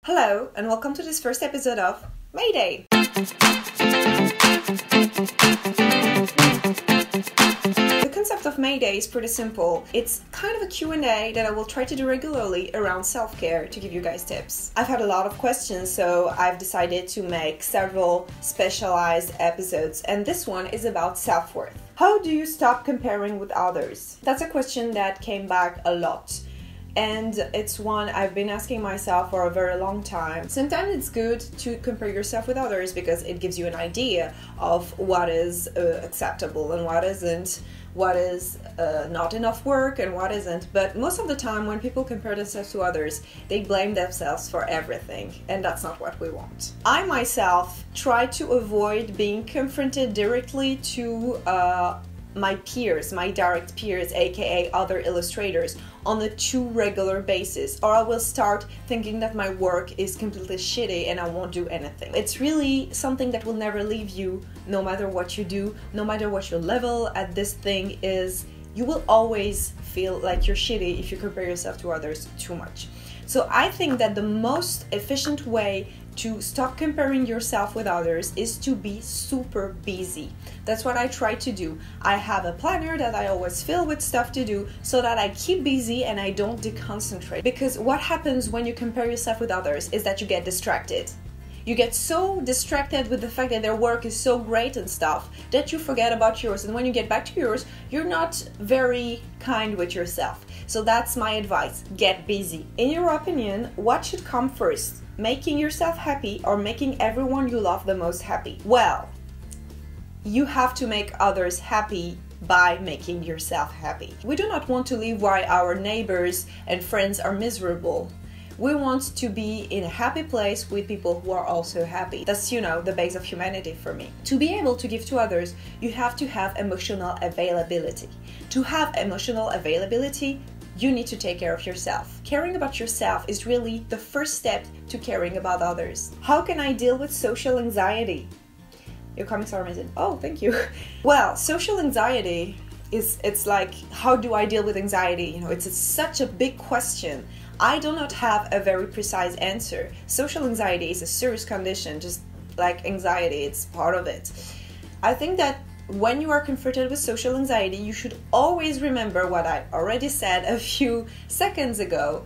Hello, and welcome to this first episode of MAEDAY! The concept of MAEDAY is pretty simple. It's kind of a Q&A that I will try to do regularly around self-care to give you guys tips. I've had a lot of questions, so I've decided to make several specialized episodes, and this one is about self-worth. How do you stop comparing with others? That's a question that came back a lot. And it's one I've been asking myself for a very long time. Sometimes it's good to compare yourself with others because it gives you an idea of what is acceptable and what isn't, what is not enough work and what isn't. But most of the time when people compare themselves to others, they blame themselves for everything, and that's not what we want. I myself try to avoid being confronted directly to my peers, my direct peers, aka other illustrators, on a too regular basis, or I will start thinking that my work is completely shitty and I won't do anything. It's really something that will never leave you, no matter what you do, no matter what your level at this thing is. You will always feel like you're shitty if you compare yourself to others too much. So I think that the most efficient way to stop comparing yourself with others is to be super busy. That's what I try to do. I have a planner that I always fill with stuff to do so that I keep busy and I don't deconcentrate. Because what happens when you compare yourself with others is that you get distracted. You get so distracted with the fact that their work is so great and stuff that you forget about yours. And when you get back to yours, you're not very kind with yourself. So that's my advice. Get busy. In your opinion, what should come first? Making yourself happy or making everyone you love the most happy? Well, you have to make others happy by making yourself happy. We do not want to live while our neighbors and friends are miserable. We want to be in a happy place with people who are also happy. That's, the base of humanity for me. To be able to give to others, you have to have emotional availability. To have emotional availability, you need to take care of yourself. Caring about yourself is really the first step to caring about others. How can I deal with social anxiety? Your comments are amazing. Oh, thank you. Well, social anxiety it's like, how do I deal with anxiety? It's such a big question. I do not have a very precise answer. Social anxiety is a serious condition, just like anxiety, it's part of it. I think that when you are confronted with social anxiety, you should always remember what I already said a few seconds ago.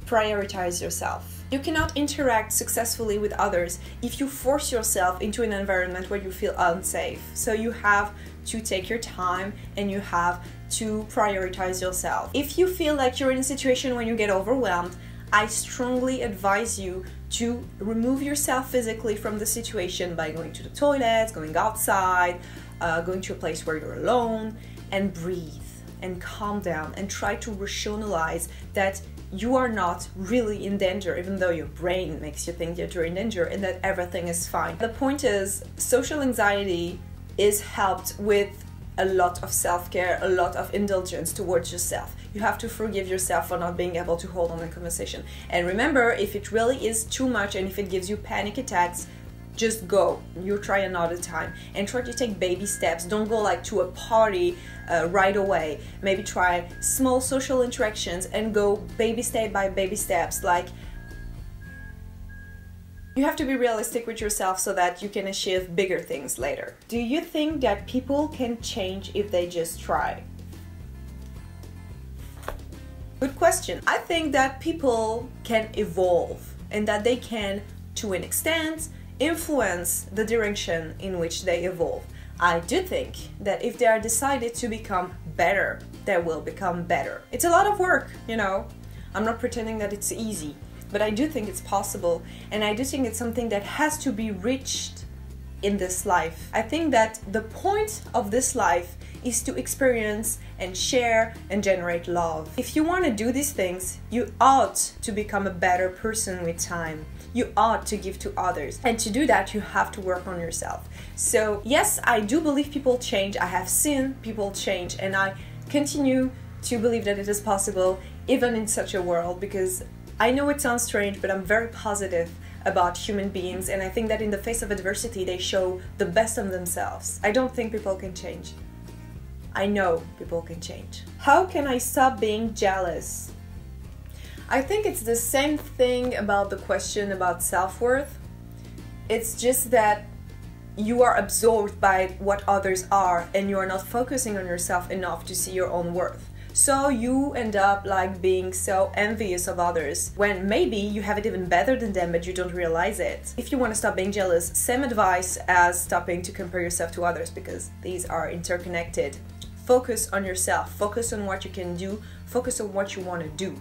Prioritize yourself. You cannot interact successfully with others if you force yourself into an environment where you feel unsafe. So you have to take your time and you have to prioritize yourself. If you feel like you're in a situation when you get overwhelmed, I strongly advise you to remove yourself physically from the situation by going to the toilet, going outside, going to a place where you're alone, and breathe and calm down and try to rationalize that you are not really in danger, even though your brain makes you think that you're in danger and that everything is fine. The point is, social anxiety is helped with a lot of self-care, a lot of indulgence towards yourself. You have to forgive yourself for not being able to hold on a conversation. And remember, if it really is too much and if it gives you panic attacks, just go. You try another time and try to take baby steps. Don't go to a party right away. Maybe try small social interactions and go baby step by baby steps. You have to be realistic with yourself so that you can achieve bigger things later. Do you think that people can change if they just try? Good question. I think that people can evolve and that they can, to an extent, influence the direction in which they evolve. I do think that if they are decided to become better, they will become better. It's a lot of work, I'm not pretending that it's easy, but I do think it's possible, and I do think it's something that has to be reached in this life. I think that the point of this life is to experience and share and generate love. If you want to do these things, you ought to become a better person with time. You ought to give to others. And to do that, you have to work on yourself. So yes, I do believe people change. I have seen people change, and I continue to believe that it is possible even in such a world, because I know it sounds strange, but I'm very positive about human beings, and I think that in the face of adversity, they show the best of themselves. I don't think people can change. I know people can change. How can I stop being jealous? I think it's the same thing about the question about self-worth. It's just that you are absorbed by what others are and you are not focusing on yourself enough to see your own worth. So you end up like being so envious of others when maybe you have it even better than them but you don't realize it. If you want to stop being jealous, same advice as stopping to compare yourself to others, because these are interconnected. Focus on yourself, focus on what you can do, focus on what you want to do.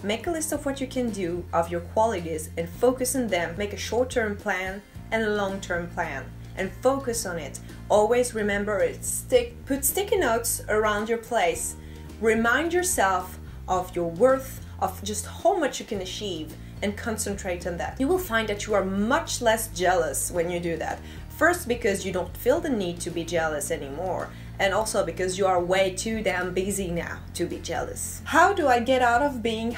Make a list of what you can do, of your qualities, and focus on them. Make a short-term plan and a long-term plan, and focus on it. Always remember it. Put sticky notes around your place. Remind yourself of your worth, of just how much you can achieve, and concentrate on that. You will find that you are much less jealous when you do that. First, because you don't feel the need to be jealous anymore, and also because you are way too damn busy now to be jealous. How do I get out of being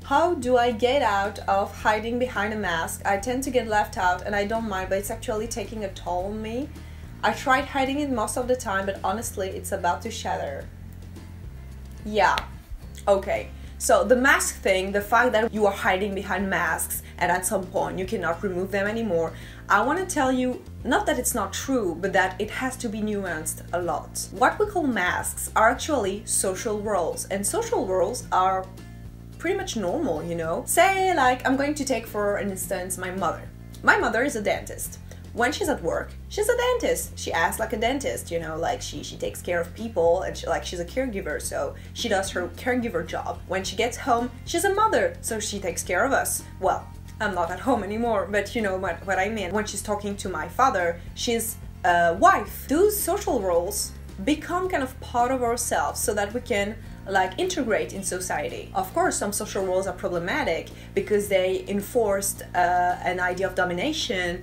How do I get out of hiding behind a mask? I tend to get left out and I don't mind, but it's actually taking a toll on me. I tried hiding it most of the time, but honestly, it's about to shatter. Yeah, okay. So the mask thing, the fact that you are hiding behind masks and at some point you cannot remove them anymore, I want to tell you, not that it's not true, but that it has to be nuanced a lot. What we call masks are actually social roles, and social roles are pretty much normal, you know? Say like, I'm going to take for instance my mother. My mother is a dentist. When she's at work, she's a dentist. She acts like a dentist, you know, like she takes care of people and she's a caregiver, so she does her caregiver job. When she gets home, she's a mother, so she takes care of us. Well, I'm not at home anymore, but you know what I mean. When she's talking to my father, she's a wife. Those social roles become kind of part of ourselves so that we can like integrate in society. Of course, some social roles are problematic because they enforced an idea of domination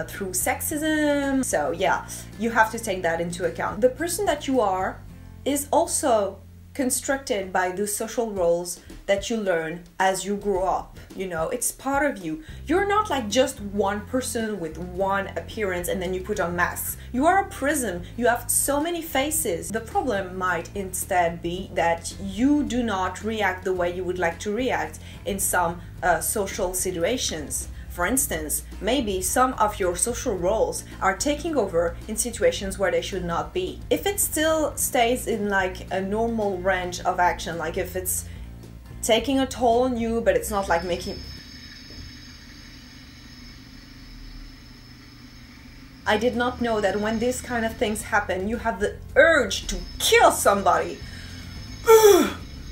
through sexism. So yeah, you have to take that into account. The person that you are is also constructed by those social roles that you learn as you grow up. You know, it's part of you. You're not like just one person with one appearance and then you put on masks. You are a prism. You have so many faces. The problem might instead be that you do not react the way you would like to react in some social situations. For instance, maybe some of your social roles are taking over in situations where they should not be. If it still stays in like a normal range of action, like if it's taking a toll on you, but it's not like making... I did not know that when these kind of things happen, you have the urge to kill somebody.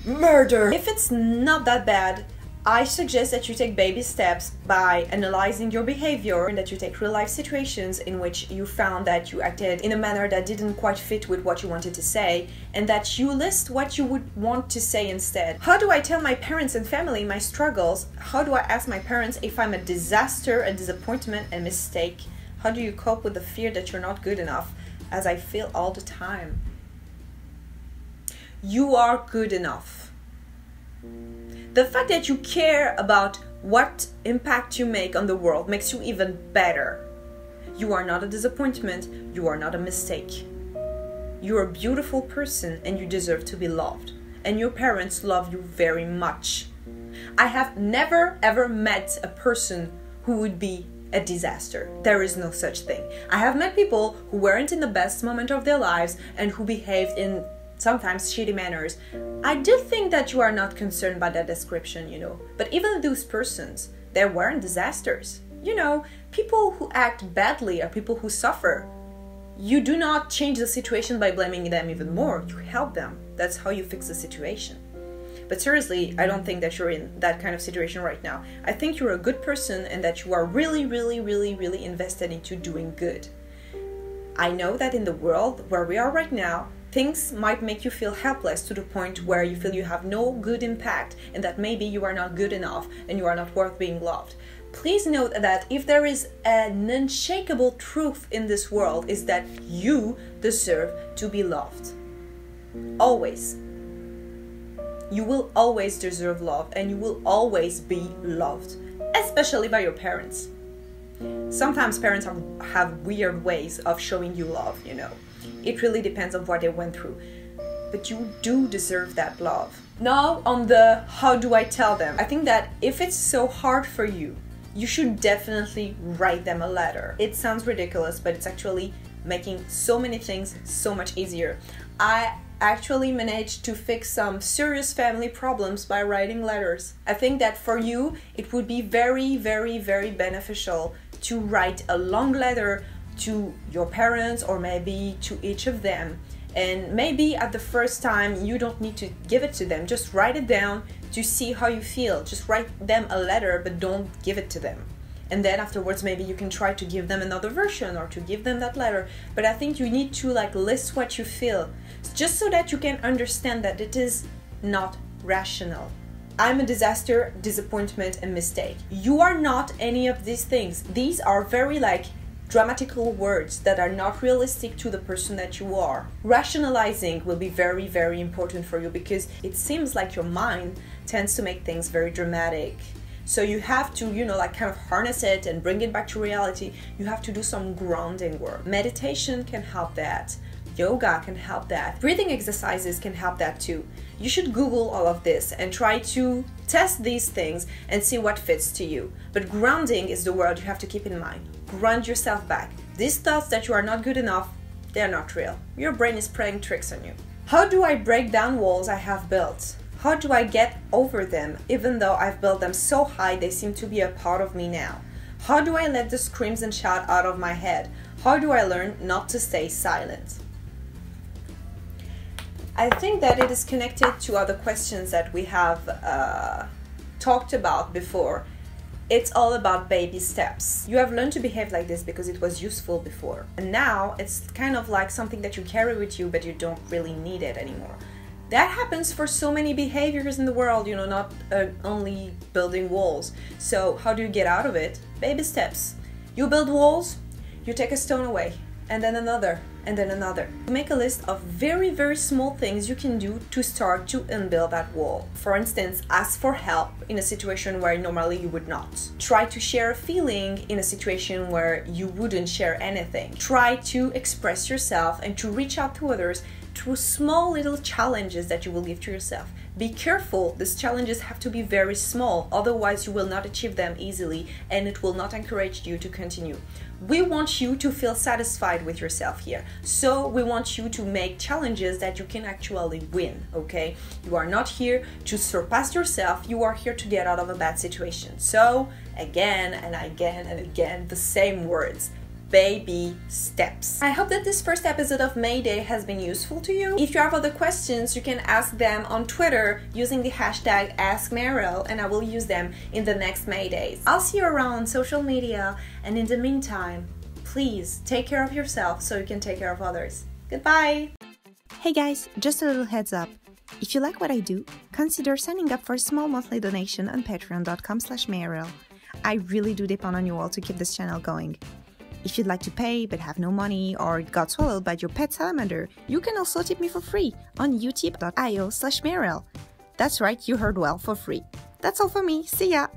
Murder! If it's not that bad, I suggest that you take baby steps by analyzing your behavior, and that you take real life situations in which you found that you acted in a manner that didn't quite fit with what you wanted to say, and that you list what you would want to say instead. How do I tell my parents and family my struggles? How do I ask my parents if I'm a disaster, a disappointment, a mistake? How do you cope with the fear that you're not good enough, as I feel all the time? You are good enough. The fact that you care about what impact you make on the world makes you even better. You are not a disappointment, you are not a mistake. You're a beautiful person and you deserve to be loved. And your parents love you very much. I have never ever met a person who would be a disaster. There is no such thing. I have met people who weren't in the best moment of their lives and who behaved in sometimes shitty manners. I do think that you are not concerned by that description, you know. But even those persons, they weren't disasters. You know, people who act badly are people who suffer. You do not change the situation by blaming them even more. You help them. That's how you fix the situation. But seriously, I don't think that you're in that kind of situation right now. I think you're a good person and that you are really, really, really, really invested into doing good. I know that in the world where we are right now, things might make you feel helpless to the point where you feel you have no good impact and that maybe you are not good enough and you are not worth being loved. Please note that if there is an unshakable truth in this world, is that you deserve to be loved. Always. You will always deserve love and you will always be loved, especially by your parents. Sometimes parents have weird ways of showing you love, you know. It really depends on what they went through. But you do deserve that love. Now on the how do I tell them? I think that if it's so hard for you, you should definitely write them a letter. It sounds ridiculous, but it's actually making so many things so much easier. I actually managed to fix some serious family problems by writing letters. I think that for you, it would be very, very, very beneficial to write a long letter to your parents or maybe to each of them. And maybe at the first time you don't need to give it to them, just write it down to see how you feel. Just write them a letter, but don't give it to them. And then afterwards maybe you can try to give them another version or to give them that letter. But I think you need to list what you feel, just so that you can understand that it is not rational. I'm a disaster, disappointment, and mistake. You are not any of these things. These are very dramatical words that are not realistic to the person that you are. Rationalizing will be very, very important for you because it seems like your mind tends to make things very dramatic. So you have to, kind of harness it and bring it back to reality. You have to do some grounding work. Meditation can help that. Yoga can help that. Breathing exercises can help that too. You should Google all of this and try to test these things and see what fits to you. But grounding is the word you have to keep in mind. Ground yourself back. These thoughts that you are not good enough, they're not real. Your brain is playing tricks on you. How do I break down walls I have built? How do I get over them even though I've built them so high they seem to be a part of me now? How do I let the screams and shout out of my head? How do I learn not to stay silent? I think that it is connected to other questions that we have talked about before. It's all about baby steps. You have learned to behave like this because it was useful before. And now it's kind of like something that you carry with you, but you don't really need it anymore. That happens for so many behaviors in the world, not only building walls. So how do you get out of it? Baby steps. You build walls, you take a stone away, and then another, and then another. Make a list of very, very small things you can do to start to unbuild that wall. For instance, ask for help in a situation where normally you would not. Try to share a feeling in a situation where you wouldn't share anything. Try to express yourself and to reach out to others through small little challenges that you will give to yourself. Be careful, these challenges have to be very small, otherwise you will not achieve them easily and it will not encourage you to continue. We want you to feel satisfied with yourself here, so we want you to make challenges that you can actually win, okay? You are not here to surpass yourself, you are here to get out of a bad situation. So, again and again and again, the same words. Baby steps. I hope that this first episode of MAEDAY has been useful to you. If you have other questions, you can ask them on Twitter using the hashtag #AskMaeril, and I will use them in the next MAEDAYs. I'll see you around on social media, and in the meantime, please take care of yourself so you can take care of others. Goodbye! Hey guys, just a little heads up. If you like what I do, consider signing up for a small monthly donation on patreon.com/Maeril. I really do depend on you all to keep this channel going. If you'd like to pay but have no money or it got swallowed by your pet salamander, you can also tip me for free on utip.io/Maeril. That's right, you heard well, for free. That's all for me. See ya!